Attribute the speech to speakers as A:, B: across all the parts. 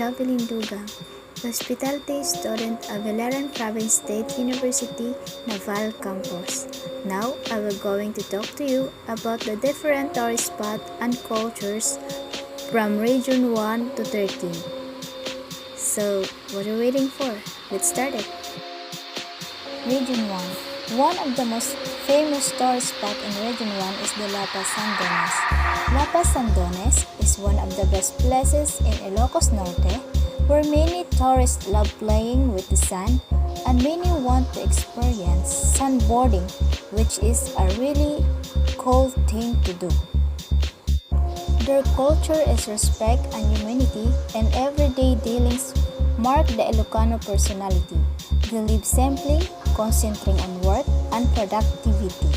A: Javelin Dugang, hospitality student at Villaran Province State University, Naval Campus. Now, I will going to talk to you about the different tourist spots and cultures from Region 1 to 13. So, what are you waiting for? Let's start it. Region 1. One of the most famous tourist spots in Region 1 is the Lapas Sandones. Lapas Sandones is one of the best places in Ilocos Norte where many tourists love playing with the sand and many want to experience sandboarding, which is a really cool thing to do. Their culture is respect and humanity, and everyday dealings mark the Ilocano personality. They live simply, concentrating on work and productivity.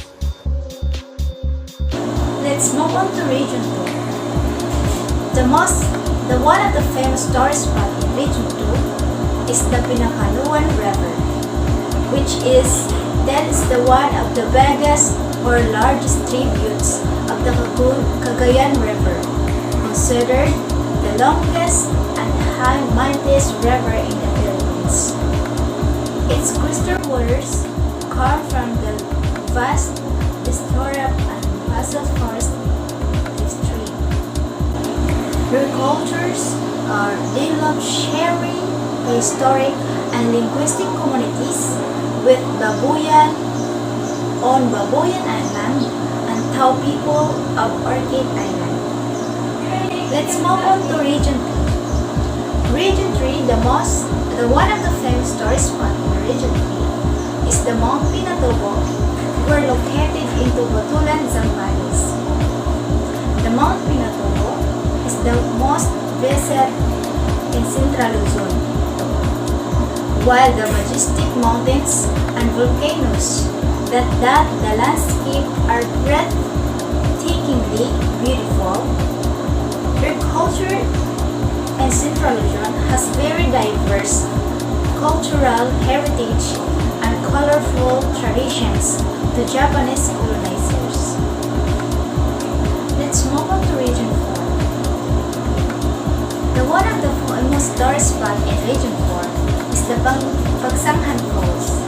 B: Let's move on to Region 2. One of the famous tourist spots in Region 2 is the Pinakaluan River, which is the one of the biggest or largest tributes of the Cagayan River, considered the longest and mightiest river in the Philippines. Its crystal waters come from the vast Distorap and Basal Forest District. Their cultures are they love sharing historic and linguistic communities with Babuyan on Babuyan Island and Tao people of Orchid Island. Let's move on to Region 3. Region 3, one of the famous tourist spots in Region 3 is the Mount Pinatubo, were located in Batulan, Zambales. The Mount Pinatubo is the most visited in Central Luzon, while the majestic mountains and volcanoes that the landscape are breathtakingly beautiful. Their culture in Central Luzon has very diverse cultural heritage and colorful traditions to Japanese colonizers. Let's move on to Region 4. One of the famous tourist spots in Region 4 is the Pagsanghan Falls.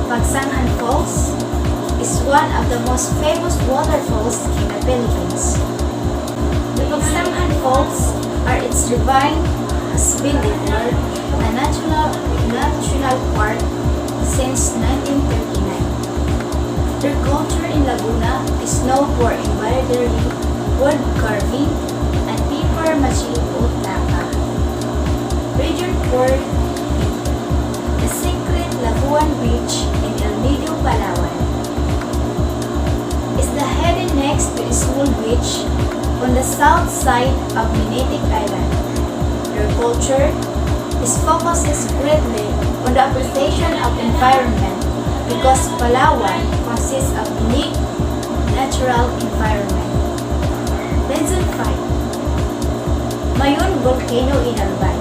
B: Pagsanghan Falls is one of the most famous waterfalls in the Philippines. The Pagsanghan Falls are its divine has been declared a national park since 1939. Their culture in Laguna is known for embroidery, wood carving, and paper mache utaka. Region 4, the secret Labuan Beach in El Nido, Palawan, is the headed next to a small beach on the south side of Minitic Island. Their culture focuses greatly on the appreciation of environment because Palawan consists of unique natural environment. Region 5. Mayon Volcano in Albay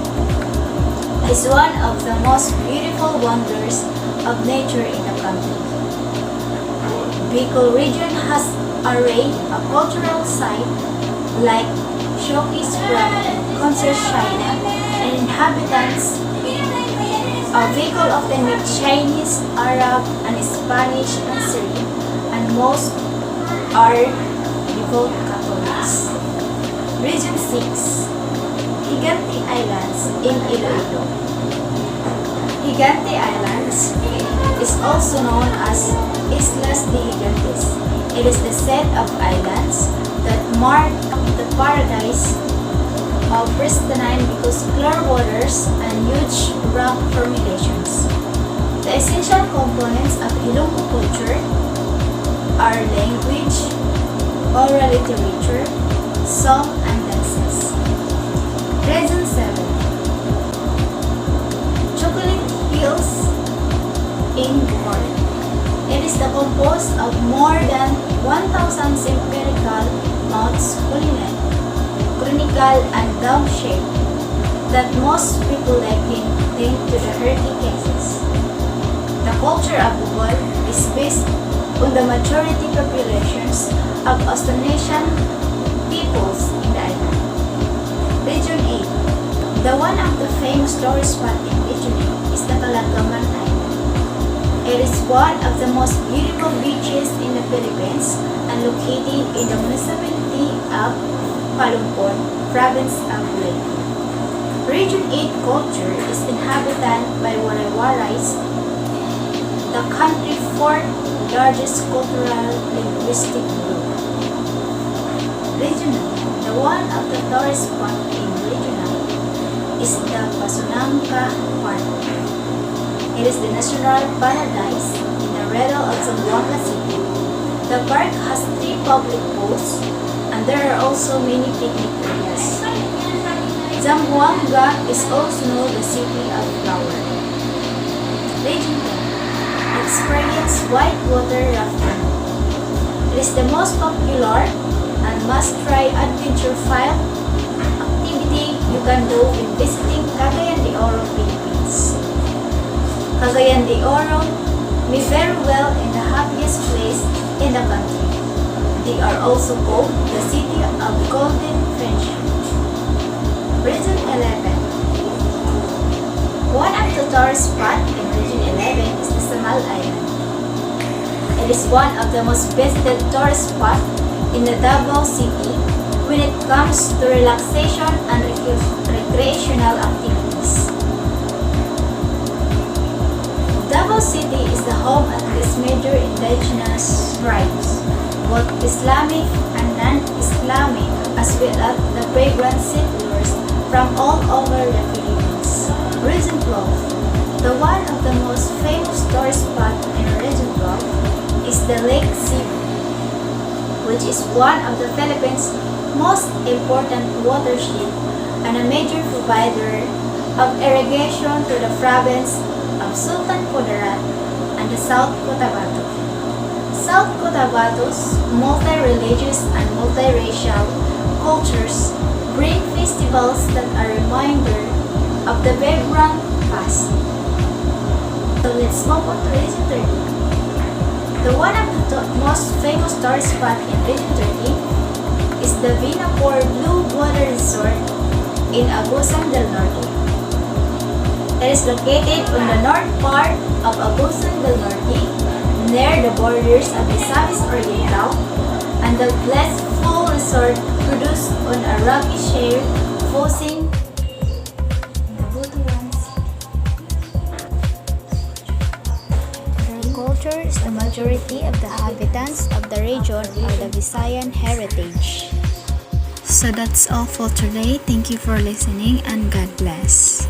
B: is one of the most beautiful wonders of nature in the country. Bicol region has array of cultural sites like showcase from concert China, and inhabitants of Bicol often meet Chinese, Arab, and Spanish and Syrian, and most are devout Catholics. Region 6. Higante Islands in Iloilo. Higante Islands is also known as Islas de Gigantes. It is the set of islands that mark the paradise of pristine because clear waters and huge rock formations. The essential components of Ilonggo culture are language, oral literature, song, and dances. Region 7. Chocolate Hills in Bohol. It is composed of more than 1,000 spherical mounts, conical and dome-shaped, that most people liken to the Herky cases. The culture of Bohol is based on the majority populations of Austronesian peoples in the island. Region 8. The one of the famous tourist spot in Region is the Calagaman Island. It is one of the most beautiful beaches in the Philippines and located in the municipality of Palumpon, province of Leyte. Region 8 culture is inhabited by Waray-Warays, the country's fourth largest cultural linguistic group. Regional, the one of the tourist spot in Regional is the Pasunangka Park. It is the national paradise in the middle of Zamboanga City. The park has 3 public pools and there are also many picnic areas. Zamboanga is also known the city of flower. Region 10. Experience whitewater rafting. It is the most popular and must-try adventure-filled activity you can do when visiting Cagayan de Oro, Philippines. Cagayan de Oro may very well be the happiest place in the country. They are also called the City of Golden Friendship. Region 11. One of the tourist spots in Region 11 is the Samal Island. It is one of the most visited tourist spots in the Davao City when it comes to relaxation and recreational activities. Davao City is the home of these major indigenous tribes, both Islamic and non-Islamic, as well as the vagrant settlers from all over the Philippines. Region 12. The one of the most famous tourist spots in Region 12 is the Lake Cebu, which is one of the Philippines' most important watershed and a major provider of irrigation to the province of Sultan Kudarat and the South Cotabato. South Cotabato's multi-religious and multiracial cultures bring festivals that are a reminder of the vibrant past. So let's move on to Region 13. The one of the most famous tourist spots in Region 13 is the Vinapor Blue Water Resort in Agusan del Norte. It is located on the north part of Agusan del Norte, near the borders of Misamis Oriental, and the blissful resort produced on a rocky shale facing the Butuan Sea.
A: Their culture is the majority of the inhabitants of the region are the Visayan heritage. So that's all for today. Thank you for listening and God bless.